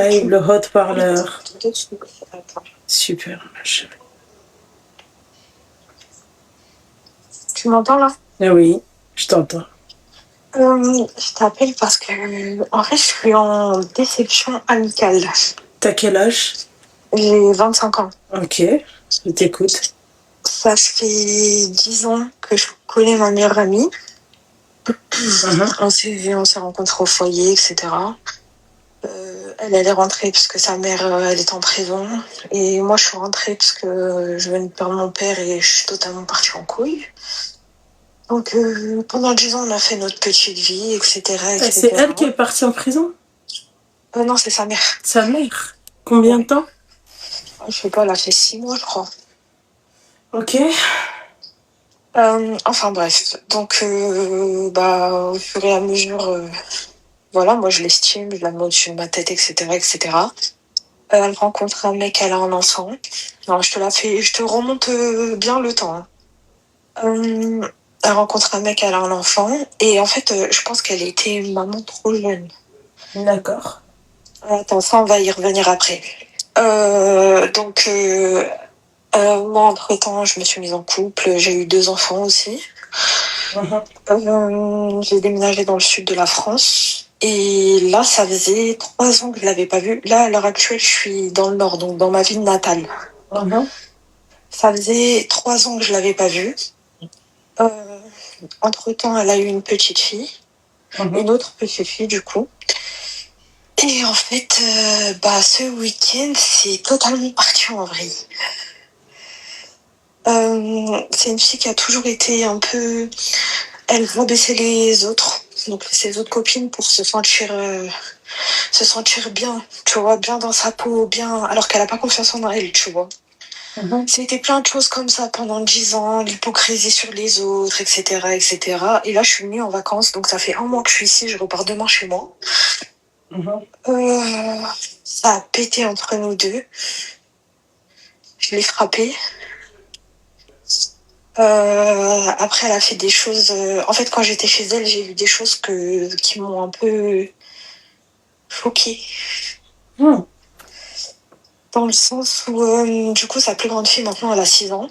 Le haut-parleur. Attends. Super, ma chérie. Tu m'entends là? Oui, je t'entends. Je t'appelle parce que, en fait, je suis en déception amicale. T'as quel âge? J'ai 25 ans. Ok, je t'écoute. Ça fait 10 ans que je connais ma meilleure amie. On s'est rencontrés au foyer, etc. Elle est rentrée parce que sa mère, elle est en prison. Et moi, je suis rentrée parce que je venais de perdre mon père et je suis totalement partie en couille. Donc, pendant 10 ans, on a fait notre petite vie, etc. etc. C'est elle qui est partie en prison? Non, c'est sa mère. Sa mère? Combien de temps? Je sais pas, elle a fait 6 mois, je crois. Ok. Enfin bref, donc au fur et à mesure, voilà, moi je l'estime, je la mets au-dessus de ma tête, etc., etc. Elle rencontre un mec, elle a un enfant. Non, je te remonte bien le temps. Elle rencontre un mec, elle a un enfant, et en fait, je pense qu'elle était maman trop jeune. D'accord. Attends, ça on va y revenir après. Moi, entre-temps, je me suis mise en couple, j'ai eu 2 enfants aussi. J'ai déménagé dans le sud de la France. Et là, ça faisait 3 ans que je l'avais pas vue. Là, à l'heure actuelle, je suis dans le nord, donc dans ma ville natale. Ça faisait 3 ans que je l'avais pas vue. Entre-temps, elle a eu une petite fille. Une autre petite fille, du coup. Et en fait, ce week-end, c'est totalement parti en vrille. C'est une fille qui a toujours été un peu... Elle rabaissait les autres, donc ses autres copines, pour se sentir bien, tu vois, bien dans sa peau, bien, alors qu'elle a pas confiance en elle, tu vois. C'était plein de choses comme ça pendant 10 ans, l'hypocrisie sur les autres, etc., etc. Et là, je suis venue en vacances, donc ça fait 1 mois que je suis ici, je repars demain chez moi. Ça a pété entre nous deux. Je l'ai frappée. Après, elle a fait des choses. En fait, quand j'étais chez elle, j'ai vu des choses qui m'ont un peu choquée. Dans le sens où, du coup, sa plus grande fille, maintenant, elle a 6 ans.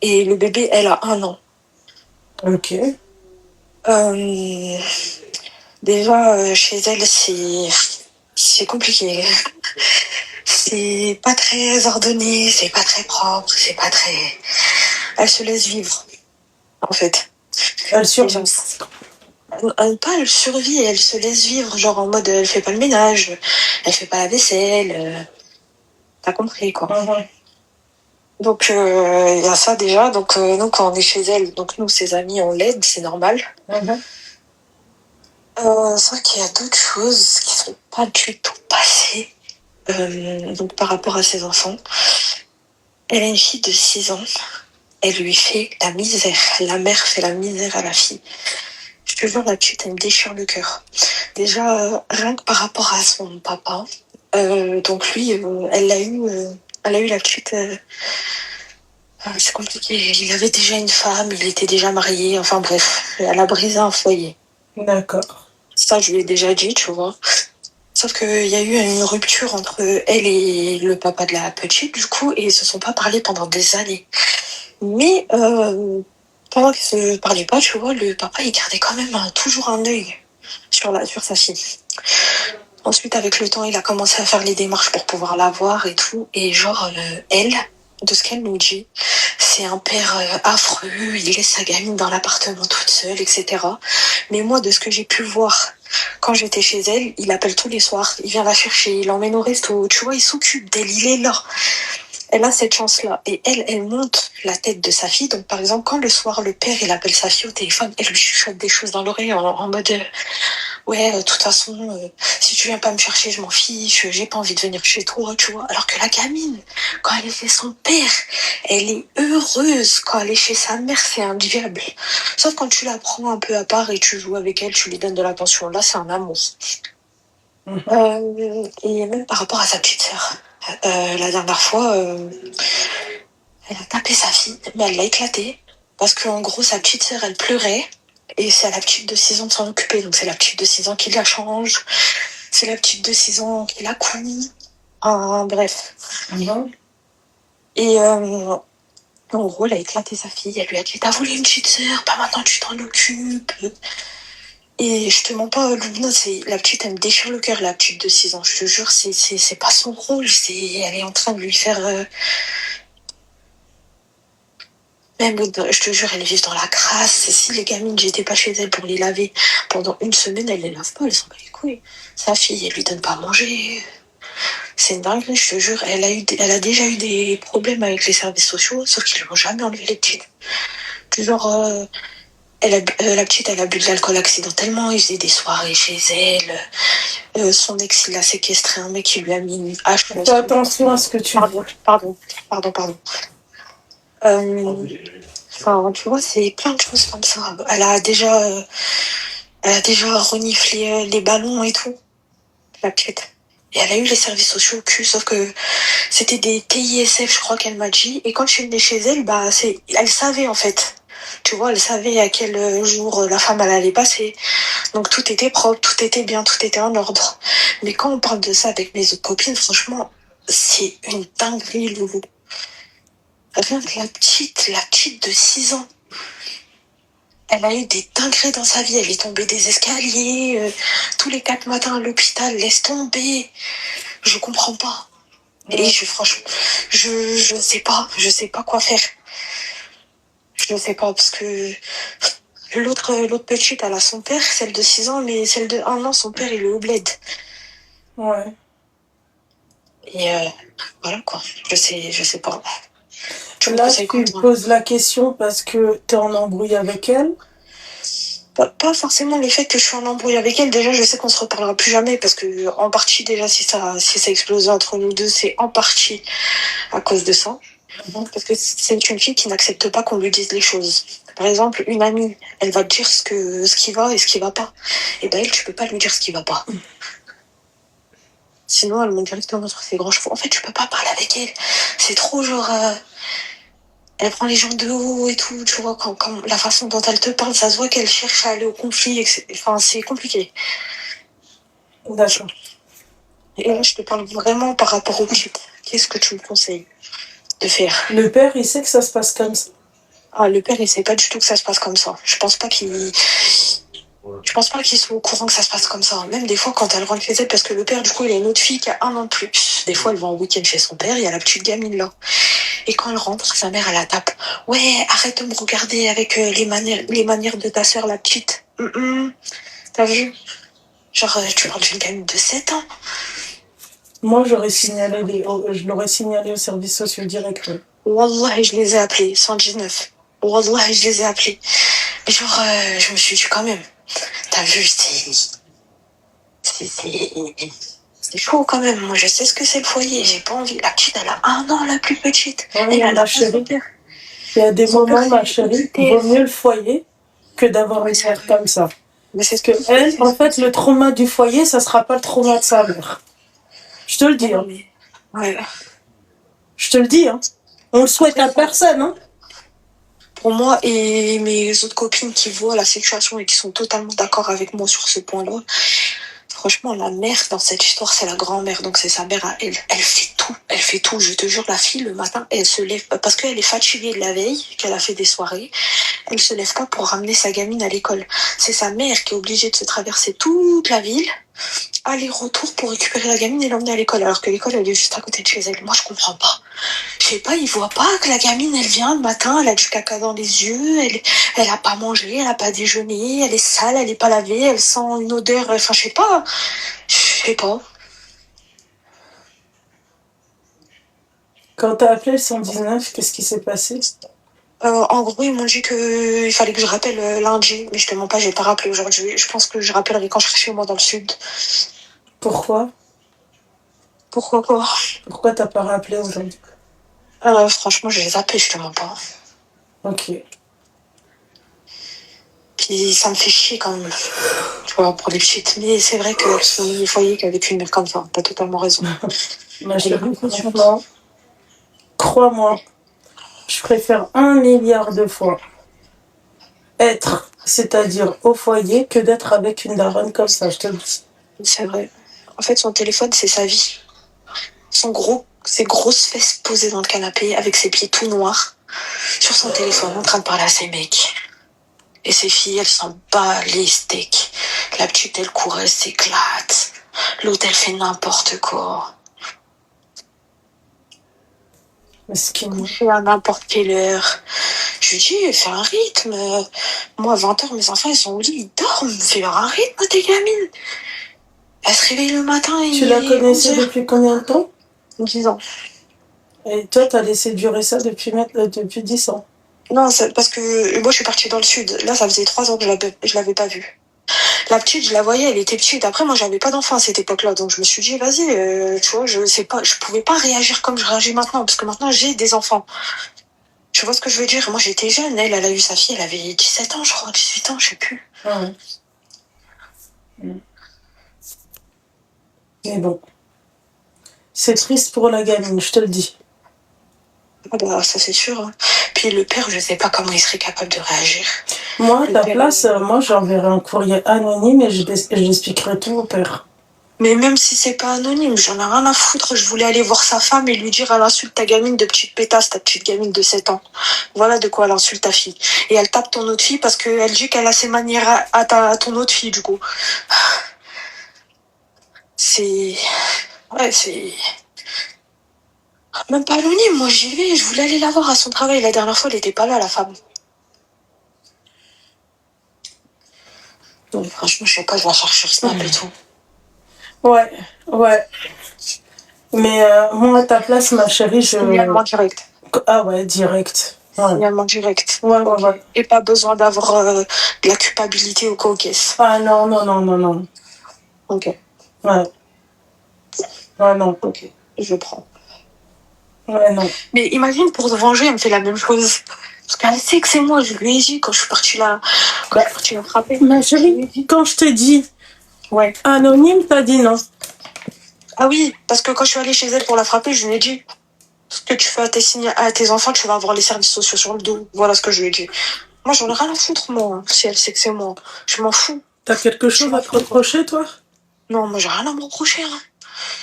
Et le bébé, elle a 1 an. Ok. Déjà, chez elle, c'est compliqué. C'est pas très ordonné, c'est pas très propre, c'est pas très... Elle se laisse vivre, en fait. Elle survit. Pas elle survit, elle se laisse vivre, genre en mode elle fait pas le ménage, elle fait pas la vaisselle, t'as compris quoi. Donc il y a ça déjà, donc nous quand on est chez elle, donc nous ses amis on l'aide, c'est normal. C'est vrai qu'il y a d'autres choses qui sont pas du tout passées, donc par rapport à ses enfants. Elle a une fille de 6 ans, elle lui fait la misère, la mère fait la misère à la fille. Je te jure, la petite, elle me déchire le cœur. Déjà, rien que par rapport à son papa, donc lui, elle a eu la petite. C'est compliqué. Il avait déjà une femme, il était déjà marié. Enfin bref, elle a brisé un foyer. D'accord. Ça, je lui ai déjà dit, tu vois. Sauf qu'il y a eu une rupture entre elle et le papa de la petite, du coup, et ils se sont pas parlé pendant des années. Mais pendant qu'ils se parlaient pas, tu vois, le papa, il gardait quand même toujours un œil sur sa fille. Ensuite, avec le temps, il a commencé à faire les démarches pour pouvoir la voir et tout. Et genre, elle, de ce qu'elle nous dit, c'est un père affreux, il laisse sa gamine dans l'appartement toute seule, etc. Mais moi, de ce que j'ai pu voir quand j'étais chez elle, il appelle tous les soirs, il vient la chercher, il l'emmène au resto, tu vois, il s'occupe d'elle, il est là. Elle a cette chance-là. Et elle monte la tête de sa fille. Donc, par exemple, quand le soir, le père, il appelle sa fille au téléphone, elle lui chuchote des choses dans l'oreille en mode... Ouais, de toute façon, si tu viens pas me chercher, je m'en fiche, j'ai pas envie de venir chez toi, tu vois. Alors que la gamine, quand elle est chez son père, elle est heureuse. Quand elle est chez sa mère, c'est un diable. Sauf quand tu la prends un peu à part et tu joues avec elle, tu lui donnes de l'attention. Là, c'est un amour. Et même par rapport à sa petite sœur. La dernière fois, elle a tapé sa fille, mais elle l'a éclatée. Parce qu'en gros, sa petite sœur, elle pleurait. Et c'est à la petite de 6 ans de s'en occuper. Donc c'est la petite de 6 ans qui la change. C'est la petite de 6 ans qui la coule. Ah, bref. Mhm. Et en gros, elle a éclaté sa fille. Elle lui a dit: t'as voulu une petite sœur, pas maintenant tu t'en occupes. Et je te mens pas, Luna, la petite, elle me déchire le cœur, la petite de 6 ans. Je te jure, c'est pas son rôle. Elle est en train de lui faire. Même, je te jure, elle vit dans la crasse. Si les gamines, j'étais pas chez elle pour les laver pendant une semaine, elle les lave pas, elle s'en bat les couilles. Sa fille, elle lui donne pas à manger. C'est une dinguerie, je te jure. Elle a déjà eu des problèmes avec les services sociaux, sauf qu'ils lui ont jamais enlevé les petites. Du genre, la petite, elle a bu de l'alcool accidentellement, il faisait des soirées chez elle. Son ex, il a séquestré un mec qui lui a mis une hache. Fais attention à ce que tu dis. Pardon. Enfin, tu vois, c'est plein de choses comme ça. Elle a déjà reniflé les ballons et tout, la petite. Et elle a eu les services sociaux au cul, sauf que c'était des TISF, je crois qu'elle m'a dit. Et quand je suis venue chez elle, elle savait en fait. Tu vois, elle savait à quel jour la femme elle allait passer. Donc tout était propre, tout était bien, tout était en ordre. Mais quand on parle de ça avec mes autres copines, franchement, c'est une dinguerie, Loulou. Rien que la petite de 6 ans, elle a eu des dingueries dans sa vie. Elle est tombée des escaliers, tous les 4 matins à l'hôpital, laisse tomber. Je comprends pas. Et franchement, je sais pas quoi faire. Je sais pas, parce que l'autre petite, elle a son père, celle de 6 ans, mais celle de 1 an, son père, il est au bled. Ouais. Et voilà quoi, je sais pas. Là, tu poses la question parce que t'es en embrouille avec elle. Pas forcément le fait que je suis en embrouille avec elle. Déjà, je sais qu'on se reparlera plus jamais parce que, en partie, déjà, si ça explose entre nous deux, c'est en partie à cause de ça. Parce que c'est une fille qui n'accepte pas qu'on lui dise les choses. Par exemple, une amie, elle va te dire ce qui va et ce qui va pas. Et ben, elle, tu peux pas lui dire ce qui va pas. Sinon, elle monte directement sur ses grands chevaux. En fait, tu peux pas parler avec elle. C'est trop genre, elle prend les gens de haut et tout, tu vois, quand la façon dont elle te parle, ça se voit qu'elle cherche à aller au conflit. Enfin, c'est compliqué. D'accord. Et là, je te parle vraiment par rapport au type. Qu'est-ce que tu me conseilles de faire? Le père, il sait que ça se passe comme ça. Ah, le père, il sait pas du tout que ça se passe comme ça. Je pense pas qu'il soit au courant que ça se passe comme ça. Même des fois, quand elle rentre chez elle, parce que le père, du coup, il a une autre fille qui a 1 an de plus. Des fois, elle va en week-end chez son père, il y a la petite gamine là. Et quand elle rentre, sa mère, elle la tape. Ouais, arrête de me regarder avec les manières de ta sœur, la petite. T'as vu? Genre, tu parles d'une gamine de 7 ans. Moi, je l'aurais signalé au service social direct. Wallah, je les ai appelés, 119. Wallah, je les ai appelés. Mais genre, je me suis dit quand même. T'as vu, c'est chaud quand même. Moi, je sais ce que c'est le foyer. J'ai pas envie. La petite, elle a 1 an, la plus petite. Oui, ma chérie. Il y a des moments, ma chérie, il vaut mieux le foyer que d'avoir une mère comme ça. Mais c'est Parce que elle, en fait, le trauma du foyer, ça sera pas le trauma de sa mère. Je te le dis, hein. Ouais. Je te le dis, hein. On le souhaite à personne, hein. Pour moi et mes autres copines qui voient la situation et qui sont totalement d'accord avec moi sur ce point-là, franchement, la mère dans cette histoire, c'est la grand-mère, donc c'est sa mère à elle. Elle fait tout. Elle fait tout. Je te jure, la fille, le matin, elle se lève parce qu'elle est fatiguée de la veille, qu'elle a fait des soirées. Elle se lève pas pour ramener sa gamine à l'école. C'est sa mère qui est obligée de se traverser toute la ville, aller-retour pour récupérer la gamine et l'emmener à l'école, alors que l'école, elle est juste à côté de chez elle. Moi, je comprends pas. Je sais pas, ils voient pas que la gamine, elle vient le matin, elle a du caca dans les yeux, elle a pas mangé, elle a pas déjeuné, elle est sale, elle est pas lavée, elle sent une odeur, enfin, je sais pas. Quand t'as appelé le 119, qu'est-ce qui s'est passé? En gros, ils m'ont dit qu'il fallait que je rappelle lundi, mais je te mens pas, j'ai pas rappelé aujourd'hui. Je pense que je rappellerai quand je serai chez moi dans le sud. Pourquoi? Pourquoi quoi? Pourquoi t'as pas rappelé aujourd'hui? Franchement, je les appelle, je te mens pas. Ok. Puis ça me fait chier quand même, tu vois, pour les petites. Mais c'est vrai que c'est un foyer qu'avec une mère comme ça, t'as totalement raison. Ma chérie, franchement, crois-moi, je préfère 1 milliard de fois être, c'est-à-dire au foyer, que d'être avec une daronne comme ça, je te le dis. C'est vrai. En fait, son téléphone, c'est sa vie. Ses grosses fesses posées dans le canapé avec ses pieds tout noirs sur son téléphone en train de parler à ses mecs. Et ses filles, elles s'en battent les steaks. La petite, elle court, elle s'éclate. L'autre, elle fait n'importe quoi. Mesquine. Coucher à n'importe quelle heure. Je lui dis, fais un rythme. Moi, à 20h, mes enfants, ils sont au lit, ils dorment. Fais leur un rythme, tes gamines. Elle se réveille le matin et Tu la connaissais depuis combien de temps? 10 ans. Et toi, t'as laissé durer ça depuis 10 ans? Non, c'est parce que moi, je suis partie dans le sud. Là, ça faisait 3 ans que je l'avais pas vue. La petite, je la voyais, elle était petite. Après, moi, j'avais pas d'enfant à cette époque-là. Donc, je me suis dit, vas-y, tu vois, je pouvais pas réagir comme je réagis maintenant. Parce que maintenant, j'ai des enfants. Tu vois ce que je veux dire? Moi, j'étais jeune. Elle a eu sa fille, elle avait 17 ans, je crois, 18 ans, je sais plus. Ah ouais. Mais bon. C'est triste pour la gamine, je te le dis. Ah bah, ça, c'est sûr. Hein. Puis le père, je sais pas comment il serait capable de réagir. Moi, à ta place, moi, j'enverrai un courrier anonyme et j'expliquerai tout au père. Mais même si c'est pas anonyme, j'en ai rien à foutre. Je voulais aller voir sa femme et lui dire elle insulte ta gamine de petite pétasse, ta petite gamine de 7 ans. Voilà de quoi elle insulte ta fille. Et elle tape ton autre fille parce qu'elle dit qu'elle a ses manières à ton autre fille, du coup. C'est... Ouais, c'est... Même pas anonyme, moi j'y vais. Je voulais aller la voir à son travail. La dernière fois, elle était pas là, la femme. Donc franchement, je sais pas, je la cherche sur Snap et tout. Ouais. Mais moi, à ta place, ma chérie, Signalement direct. Ah ouais, direct. Ouais. Signalement direct. Ouais. Et pas besoin d'avoir de la culpabilité au cas où caisse. Ah non. Ok. Ouais. Ouais, non. Ok, je prends. Ouais, non. Mais imagine, pour se venger, elle me fait la même chose. Parce qu'elle sait que c'est moi, je lui ai dit quand je suis partie là, quand je suis partie la frapper. Ma chérie, quand je t'ai dit anonyme, t'as dit non. Ah oui, parce que quand je suis allée chez elle pour la frapper, je lui ai dit ce que tu fais à tes enfants, tu vas avoir les services sociaux sur le dos. Voilà ce que je lui ai dit. Moi, j'en ai rien à foutre, moi, si elle sait que c'est moi. Je m'en fous. T'as quelque chose à te reprocher, toi? Non, moi, j'ai rien à me reprocher. Hein.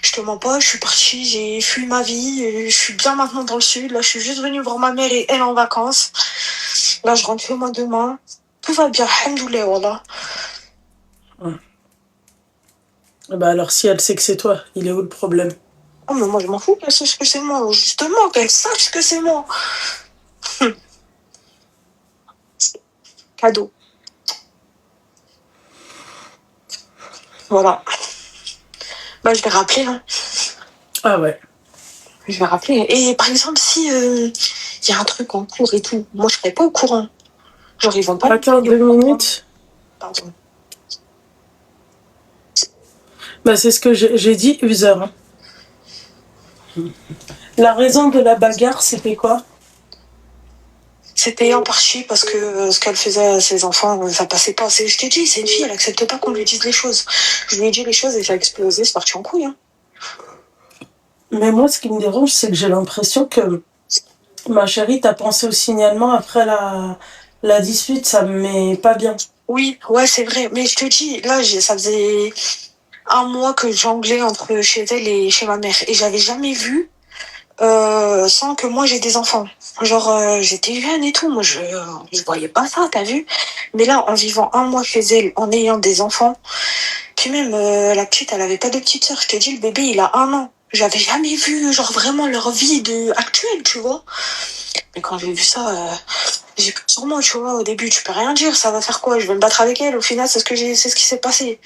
Je te mens pas, je suis partie, j'ai fui ma vie, je suis bien maintenant dans le sud. Là, je suis juste venue voir ma mère et elle en vacances. Là, je rentre chez moi demain. Tout va bien, alhamdoulilah, voilà. Bah alors, si elle sait que c'est toi, il est où le problème? Oh, mais moi, je m'en fous qu'elle sache que c'est moi. Justement, qu'elle sache que c'est moi. Cadeau. Voilà. Bah, je vais rappeler, hein. Ah ouais. Je vais rappeler. Et par exemple, si y a un truc en cours et tout, moi, je serais pas au courant. Genre, ils vont pas... Attends 2 minutes. Pardon. Bah, c'est ce que j'ai dit, user. La raison de la bagarre, c'était quoi? C'était en partie parce que ce qu'elle faisait à ses enfants, ça passait pas. Je t'ai dit, c'est une fille, elle accepte pas qu'on lui dise les choses. Je lui ai dit les choses et ça a explosé, c'est parti en couille. Hein. Mais moi, ce qui me dérange, c'est que j'ai l'impression que ma chérie, t'as pensé au signalement après la dispute, ça me met pas bien. Oui, ouais, c'est vrai. Mais je te dis, là, ça faisait 1 mois que jonglais entre chez elle et chez ma mère. Et j'avais jamais vu sans que moi j'ai des enfants. Genre, j'étais jeune et tout. Moi, je voyais pas ça, t'as vu? Mais là, en vivant 1 mois chez elle, en ayant des enfants, puis même la petite, elle avait pas de petite sœur. Je te dis, le bébé, il a 1 an. J'avais jamais vu, genre, vraiment leur vie actuelle, tu vois. Mais quand j'ai vu ça, j'ai pris sur moi, tu vois. Au début, tu peux rien dire. Ça va faire quoi? Je vais me battre avec elle. Au final, c'est ce qui s'est passé.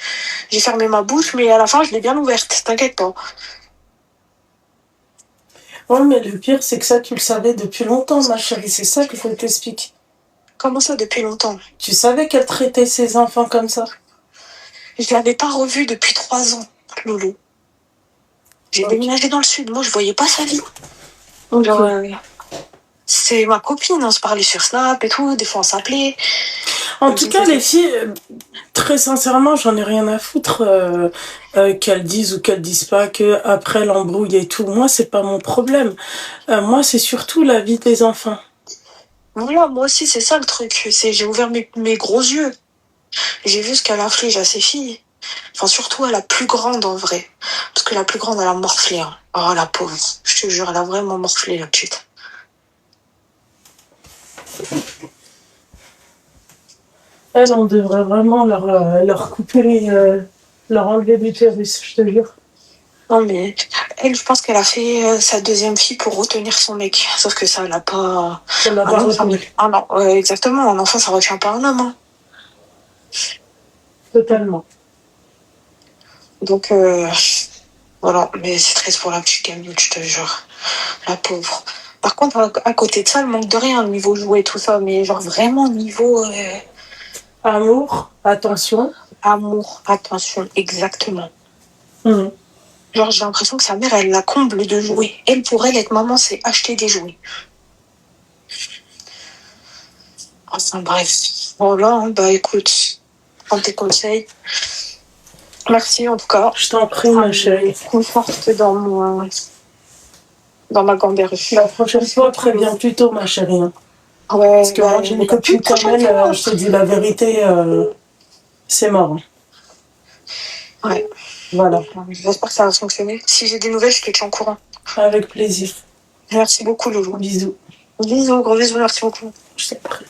J'ai fermé ma bouche, mais à la fin, je l'ai bien ouverte. T'inquiète pas. Ouais, mais le pire, c'est que ça, tu le savais depuis longtemps, ma chérie. C'est ça qu'il faut t'expliquer. Comment ça, depuis longtemps? Tu savais qu'elle traitait ses enfants comme ça? Je l'avais pas revue depuis 3 ans, Loulou. J'ai déménagé dans le sud. Moi, je voyais pas sa vie. Genre, c'est ma copine. On se parlait sur Snap et tout. Des fois, on s'appelait. En tout cas, les filles, très sincèrement, j'en ai rien à foutre qu'elles disent ou qu'elles disent pas que après l'embrouille et tout. Moi, c'est pas mon problème. Moi, c'est surtout la vie des enfants. Voilà, moi aussi, c'est ça le truc. J'ai ouvert mes gros yeux. J'ai vu ce qu'elle inflige à ses filles. Enfin, surtout à la plus grande, en vrai. Parce que la plus grande, elle a morflé. Hein. Oh, la pauvre. Je te jure, elle a vraiment morflé, la petite. Elles, on devrait vraiment leur couper, leur enlever l'utérus, je te jure. Non, mais elle, je pense qu'elle a fait sa deuxième fille pour retenir son mec. Sauf que ça, elle a pas. Ça l'a pas retenu. Ah non, exactement. Un enfant, ça retient pas un homme. Hein. Totalement. Donc, voilà. Mais c'est triste pour la petite Camille, je te jure. La pauvre. Par contre, à côté de ça, elle manque de rien, niveau jouet, tout ça. Mais genre vraiment niveau Amour, attention. amour, attention, exactement. Mmh. Genre, j'ai l'impression que sa mère, elle la comble de jouets. Elle, pour elle, être maman, c'est acheter des jouets. Enfin, bref. Voilà, hein, bah écoute, prends tes conseils. Merci en tout cas. Je t'en prie, ma chérie. Conforte dans ma gamberge. La prochaine fois, préviens plus tôt, ma chérie. Hein. Ouais, parce que moi, j'ai une copine comme elle, je te dis la vérité, c'est mort. Ouais. Voilà. J'espère que ça va fonctionner. Si j'ai des nouvelles, je te tiens au courant. Avec plaisir. Merci beaucoup, Loulou. Bisous. Bisous, gros bisous, merci beaucoup. Je t'en prie.